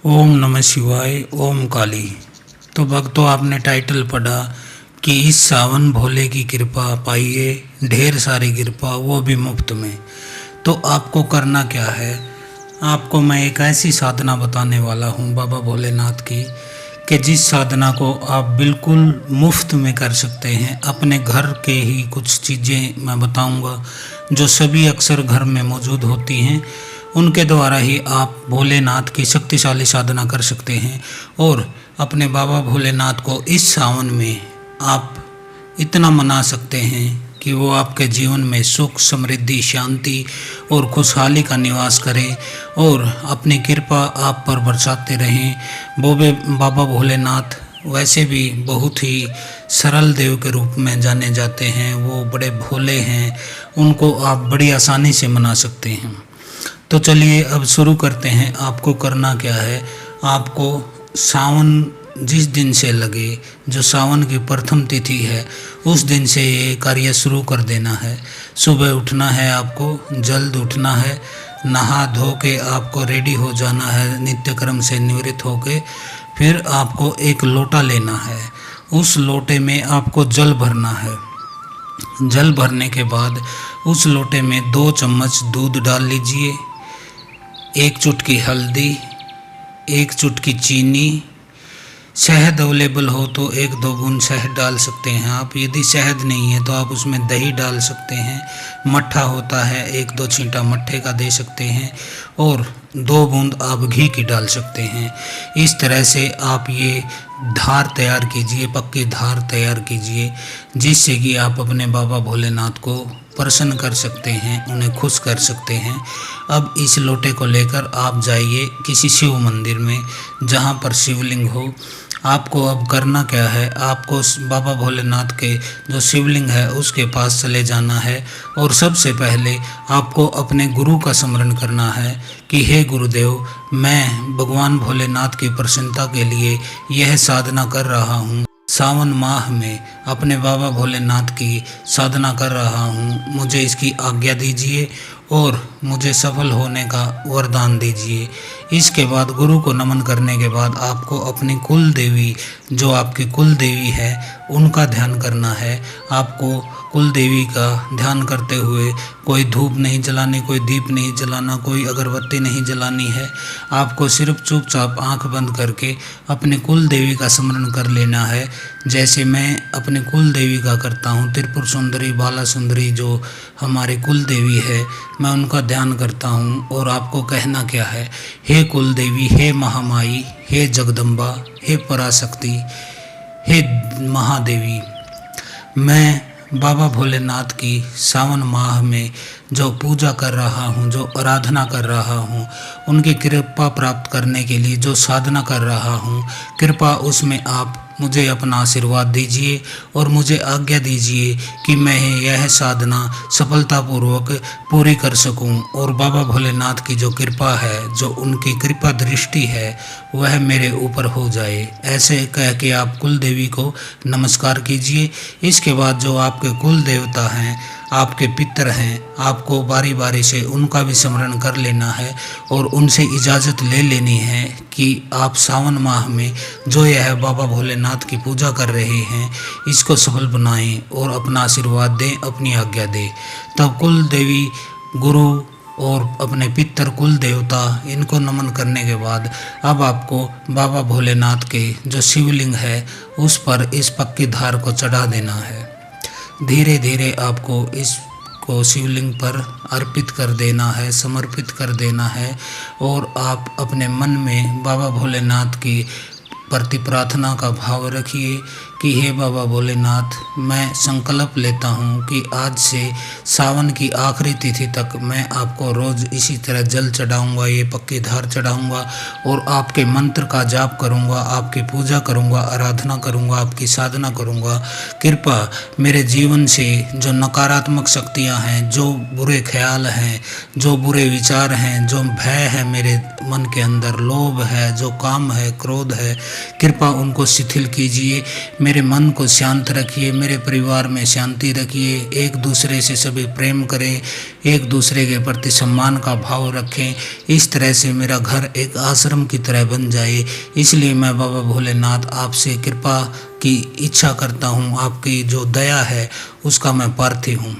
ओम नमः शिवाय। ओम काली। तो भक्तों, आपने टाइटल पढ़ा कि इस सावन भोले की कृपा पाइए, ढेर सारी कृपा, वो भी मुफ्त में। तो आपको करना क्या है? आपको मैं एक ऐसी साधना बताने वाला हूँ बाबा भोलेनाथ की, कि जिस साधना को आप बिल्कुल मुफ्त में कर सकते हैं। अपने घर के ही कुछ चीज़ें मैं बताऊंगा जो सभी अक्सर घर में मौजूद होती हैं, उनके द्वारा ही आप भोलेनाथ की शक्तिशाली साधना कर सकते हैं। और अपने बाबा भोलेनाथ को इस सावन में आप इतना मना सकते हैं कि वो आपके जीवन में सुख, समृद्धि, शांति और खुशहाली का निवास करें और अपनी कृपा आप पर बरसाते रहें। बाबा भोलेनाथ वैसे भी बहुत ही सरल देव के रूप में जाने जाते हैं। वो बड़े भोले हैं, उनको आप बड़ी आसानी से मना सकते हैं। तो चलिए अब शुरू करते हैं। आपको करना क्या है? आपको सावन जिस दिन से लगे, जो सावन की प्रथम तिथि है, उस दिन से ये कार्य शुरू कर देना है। सुबह उठना है, आपको जल्द उठना है, नहा धो के आपको रेडी हो जाना है, नित्यक्रम से निवृत्त होके। फिर आपको एक लोटा लेना है, उस लोटे में आपको जल भरना है। जल भरने के बाद उस लोटे में 2 चम्मच दूध डाल लीजिए, 1 चुटकी हल्दी, 1 चुटकी चीनी, शहद अवेलेबल हो तो 1-2 बूंद शहद डाल सकते हैं आप। यदि शहद नहीं है तो आप उसमें दही डाल सकते हैं। मट्ठा होता है, 1-2 छींटा मट्ठे का दे सकते हैं और 2 बूंद आप घी की डाल सकते हैं। इस तरह से आप ये धार तैयार कीजिए, पक्की धार तैयार कीजिए, जिससे कि आप अपने बाबा भोलेनाथ को प्रसन्न कर सकते हैं, उन्हें खुश कर सकते हैं। अब इस लोटे को लेकर आप जाइए किसी शिव मंदिर में जहाँ पर शिवलिंग हो। आपको अब करना क्या है? आपको बाबा भोलेनाथ के जो शिवलिंग है उसके पास चले जाना है और सबसे पहले आपको अपने गुरु का स्मरण करना है कि हे गुरुदेव, मैं भगवान भोलेनाथ की प्रसन्नता के लिए यह साधना कर रहा हूँ। सावन माह में अपने बाबा भोलेनाथ की साधना कर रहा हूँ, मुझे इसकी आज्ञा दीजिए और मुझे सफल होने का वरदान दीजिए। इसके बाद गुरु को नमन करने के बाद आपको अपनी कुल देवी, जो आपकी कुल देवी है, उनका ध्यान करना है। आपको कुल देवी का ध्यान करते हुए कोई धूप नहीं जलानी, कोई दीप नहीं जलाना, कोई अगरबत्ती नहीं जलानी है। आपको सिर्फ चुपचाप आंख बंद करके अपनी कुल देवी का स्मरण कर लेना है। जैसे मैं अपनी कुल देवी का करता हूँ, त्रिपुर सुंदरी, बाला सुंदरी जो हमारी कुल देवी है, मैं उनका ध्यान करता हूँ। और आपको कहना क्या है? हे कुल देवी, हे महामाई, हे जगदम्बा, हे पराशक्ति, हे महादेवी, मैं बाबा भोलेनाथ की सावन माह में जो पूजा कर रहा हूँ, जो आराधना कर रहा हूँ, उनकी कृपा प्राप्त करने के लिए जो साधना कर रहा हूँ, कृपा उसमें आप मुझे अपना आशीर्वाद दीजिए और मुझे आज्ञा दीजिए कि मैं यह साधना सफलतापूर्वक पूरी कर सकूं। और बाबा भोलेनाथ की जो कृपा है, जो उनकी कृपा दृष्टि है, वह मेरे ऊपर हो जाए। ऐसे कह के आप कुल देवी को नमस्कार कीजिए। इसके बाद जो आपके कुल देवता हैं, आपके पितर हैं, आपको बारी बारी से उनका भी स्मरण कर लेना है और उनसे इजाज़त ले लेनी है कि आप सावन माह में जो यह बाबा भोलेनाथ की पूजा कर रहे हैं, इसको सफल बनाएं और अपना आशीर्वाद दें, अपनी आज्ञा दें। तब कुल देवी, गुरु और अपने पितर कुल देवता, इनको नमन करने के बाद अब आपको बाबा भोलेनाथ के जो शिवलिंग है उस पर इस पक्की धार को चढ़ा देना है। धीरे धीरे आपको इसको शिवलिंग पर अर्पित कर देना है, समर्पित कर देना है। और आप अपने मन में बाबा भोलेनाथ की प्रति प्रार्थना का भाव रखिए कि हे बाबा भोलेनाथ, मैं संकल्प लेता हूँ कि आज से सावन की आखिरी तिथि तक मैं आपको रोज़ इसी तरह जल चढ़ाऊँगा, ये पक्की धार चढ़ाऊँगा और आपके मंत्र का जाप करूँगा, आपकी पूजा करूँगा, आराधना करूँगा, आपकी साधना करूँगा। कृपा मेरे जीवन से जो नकारात्मक शक्तियाँ हैं, जो बुरे ख्याल हैं, जो बुरे विचार हैं, जो भय है मेरे मन के अंदर, लोभ है, जो काम है, क्रोध है, कृपा उनको शिथिल कीजिए। मेरे मन को शांत रखिए, मेरे परिवार में शांति रखिए, एक दूसरे से सभी प्रेम करें, एक दूसरे के प्रति सम्मान का भाव रखें। इस तरह से मेरा घर एक आश्रम की तरह बन जाए। इसलिए मैं बाबा भोलेनाथ आपसे कृपा की इच्छा करता हूँ, आपकी जो दया है उसका मैं प्रार्थी हूँ।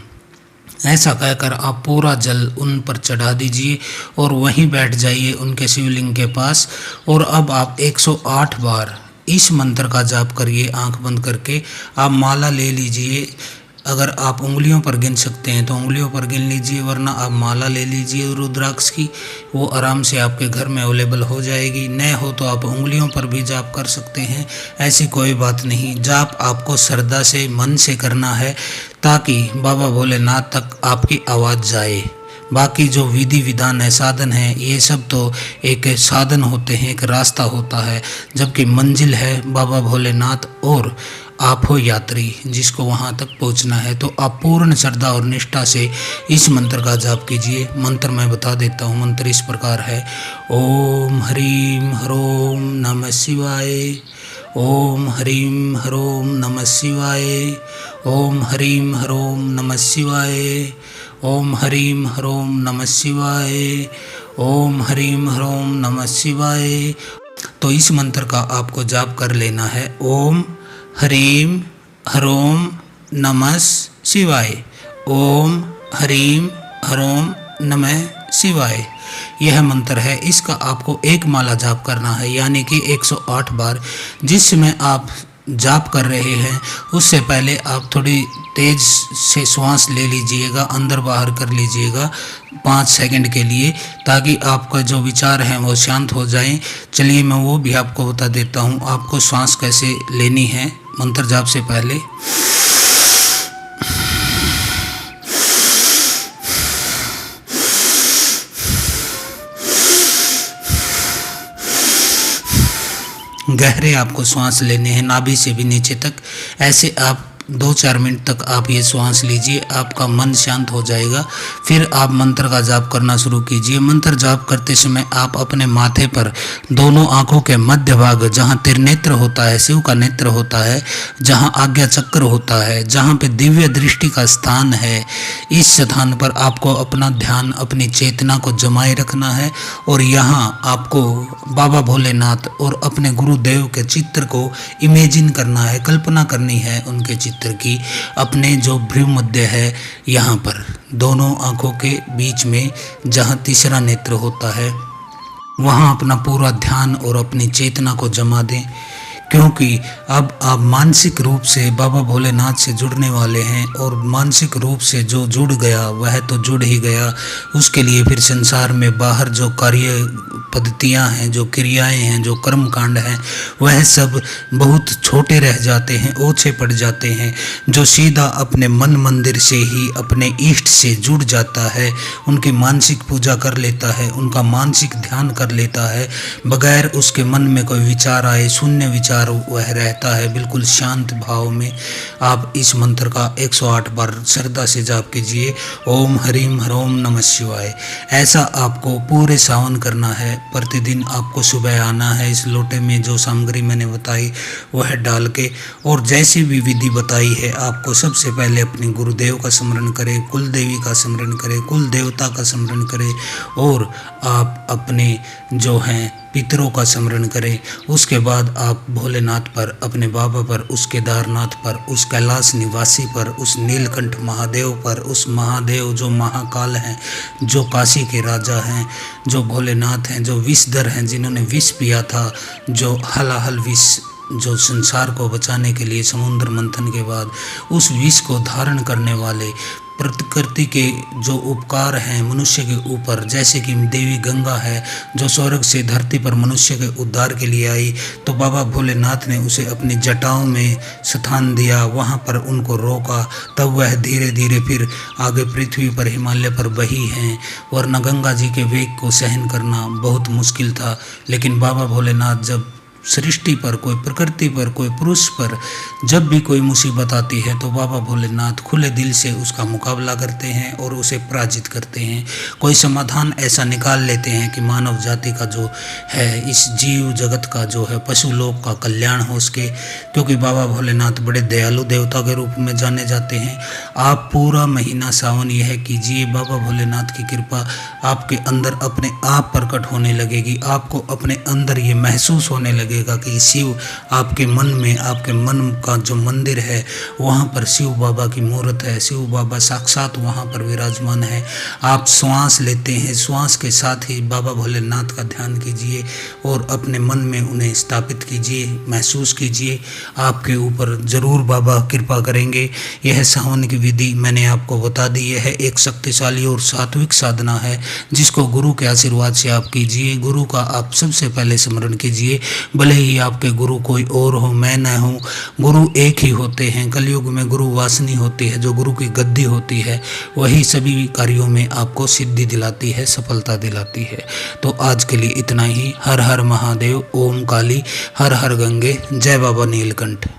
ऐसा कहकर आप पूरा जल उन पर चढ़ा दीजिए और वहीं बैठ जाइए उनके शिवलिंग के पास। और अब आप 108 बार इस मंत्र का जाप करिए आंख बंद करके। आप माला ले लीजिए, अगर आप उंगलियों पर गिन सकते हैं तो उंगलियों पर गिन लीजिए, वरना आप माला ले लीजिए रुद्राक्ष की, वो आराम से आपके घर में अवेलेबल हो जाएगी। न हो तो आप उंगलियों पर भी जाप कर सकते हैं, ऐसी कोई बात नहीं। जाप आपको श्रद्धा से मन से करना है ताकि बाबा भोलेनाथ तक आपकी आवाज़ जाए। बाकी जो विधि विधान है, साधन है, ये सब तो एक साधन होते हैं, एक रास्ता होता है, जबकि मंजिल है बाबा भोलेनाथ और आप हो यात्री जिसको वहाँ तक पहुँचना है। तो आप पूर्ण श्रद्धा और निष्ठा से इस मंत्र का जाप कीजिए। मंत्र मैं बता देता हूँ। मंत्र इस प्रकार है, ओम ह्रीं ह्रों नमः शिवाय, ओम ह्रीं ह्रों नमः शिवाय, ओम ह्रीं ह्रों नमः शिवाय, ओम ह्रीं ह्रों नमः शिवाय, ओम ह्रीं ह्रों नमः शिवाय। तो इस मंत्र का आपको जाप कर लेना है, ओम ह्रीं ह्रों नमः शिवाय, ओम ह्रीं ह्रों नमः शिवाय। यह मंत्र है, इसका आपको एक माला जाप करना है, यानी कि 108 बार। जिस समय आप जाप कर रहे हैं उससे पहले आप थोड़ी तेज से श्वास ले लीजिएगा, अंदर बाहर कर लीजिएगा 5 सेकंड के लिए, ताकि आपका जो विचार हैं वो शांत हो जाएं। चलिए मैं वो भी आपको बता देता हूँ, आपको श्वास कैसे लेनी है मंत्र जाप से पहले। गहरे आपको श्वास लेने हैं, नाभि से भी नीचे तक। ऐसे आप 2-4 मिनट तक आप ये श्वास लीजिए, आपका मन शांत हो जाएगा। फिर आप मंत्र का जाप करना शुरू कीजिए। मंत्र जाप करते समय आप अपने माथे पर दोनों आंखों के मध्य भाग, जहाँ त्रिनेत्र होता है, शिव का नेत्र होता है, जहाँ आज्ञा चक्र होता है, जहाँ पे दिव्य दृष्टि का स्थान है, इस स्थान पर आपको अपना ध्यान, अपनी चेतना को जमाए रखना है। और यहाँ आपको बाबा भोलेनाथ और अपने गुरुदेव के चित्र को इमेजिन करना है, कल्पना करनी है उनके चित्र की। अपने जो भ्रू मध्य है यहाँ पर दोनों आंखों के बीच में जहाँ तीसरा नेत्र होता है, वहाँ अपना पूरा ध्यान और अपनी चेतना को जमा दें, क्योंकि अब आप मानसिक रूप से बाबा भोलेनाथ से जुड़ने वाले हैं। और मानसिक रूप से जो जुड़ गया वह तो जुड़ ही गया, उसके लिए फिर संसार में बाहर जो कार्य पद्धतियाँ हैं, जो क्रियाएं हैं, जो कर्म कांड हैं, वह सब बहुत छोटे रह जाते हैं, ओछे पड़ जाते हैं। जो सीधा अपने मन मंदिर से ही अपने इष्ट से जुड़ जाता है, उनकी मानसिक पूजा कर लेता है, उनका मानसिक ध्यान कर लेता है, बगैर उसके मन में कोई विचार आए, शून्य विचार वह रहता है, बिल्कुल शांत भाव में। आप इस मंत्र का 108 बार श्रद्धा से जाप कीजिए, ओम ह्रीं ह्रों नमः शिवाय। ऐसा आपको पूरे सावन करना है। प्रतिदिन आपको सुबह आना है, इस लोटे में जो सामग्री मैंने बताई वह डाल के, और जैसी भी विधि बताई है आपको सबसे पहले अपने गुरुदेव का स्मरण करें, कुल देवी का स्मरण करें, कुल देवता का स्मरण करें, और आप अपने जो हैं पितरों का स्मरण करें। उसके बाद आप भोलेनाथ पर, अपने बाबा पर, उस केदारनाथ पर, उस कैलाश निवासी पर, उस नीलकंठ महादेव पर, उस महादेव जो महाकाल हैं, जो काशी के राजा हैं, जो भोलेनाथ हैं, जो विषधर हैं, जिन्होंने विष पिया था, जो हलाहल विष, जो संसार को बचाने के लिए समुद्र मंथन के बाद उस विष को धारण करने वाले, प्रकृति के जो उपकार हैं मनुष्य के ऊपर, जैसे कि देवी गंगा है जो स्वर्ग से धरती पर मनुष्य के उद्धार के लिए आई, तो बाबा भोलेनाथ ने उसे अपनी जटाओं में स्थान दिया, वहाँ पर उनको रोका, तब वह धीरे धीरे फिर आगे पृथ्वी पर, हिमालय पर बही हैं। वरना गंगा जी के वेग को सहन करना बहुत मुश्किल था, लेकिन बाबा भोलेनाथ जब सृष्टि पर, कोई प्रकृति पर, कोई पुरुष पर जब भी कोई मुसीबत आती है तो बाबा भोलेनाथ खुले दिल से उसका मुकाबला करते हैं और उसे पराजित करते हैं। कोई समाधान ऐसा निकाल लेते हैं कि मानव जाति का जो है, इस जीव जगत का जो है, पशु लोक का कल्याण हो सके, क्योंकि बाबा भोलेनाथ बड़े दयालु देवता के रूप में जाने जाते हैं। आप पूरा महीना सावन यह कीजिए, बाबा भोलेनाथ की कृपा आपके अंदर अपने आप प्रकट होने लगेगी। आपको अपने अंदर ये महसूस होने लगेगा कि शिव आपके मन में, आपके मन का जो मंदिर है वहाँ पर शिव बाबा की मूर्त है, शिव बाबा साक्षात वहाँ पर विराजमान है। आप श्वास लेते हैं, श्वास के साथ ही बाबा भोलेनाथ का ध्यान कीजिए और अपने मन में उन्हें स्थापित कीजिए, महसूस कीजिए। आपके ऊपर ज़रूर बाबा कृपा करेंगे। यह सावन की विधि मैंने आपको बता दी है। एक शक्तिशाली और सात्विक साधना है जिसको गुरु के आशीर्वाद से आप कीजिए। गुरु का आप सबसे पहले स्मरण कीजिए, भले ही आपके गुरु कोई और हो, मैं न हूँ, गुरु एक ही होते हैं। कलयुग में गुरु वासनी होती है, जो गुरु की गद्दी होती है वही सभी कार्यों में आपको सिद्धि दिलाती है, सफलता दिलाती है। तो आज के लिए इतना ही। हर हर महादेव, ओम काली, हर हर गंगे, जय बाबा नीलकंठ।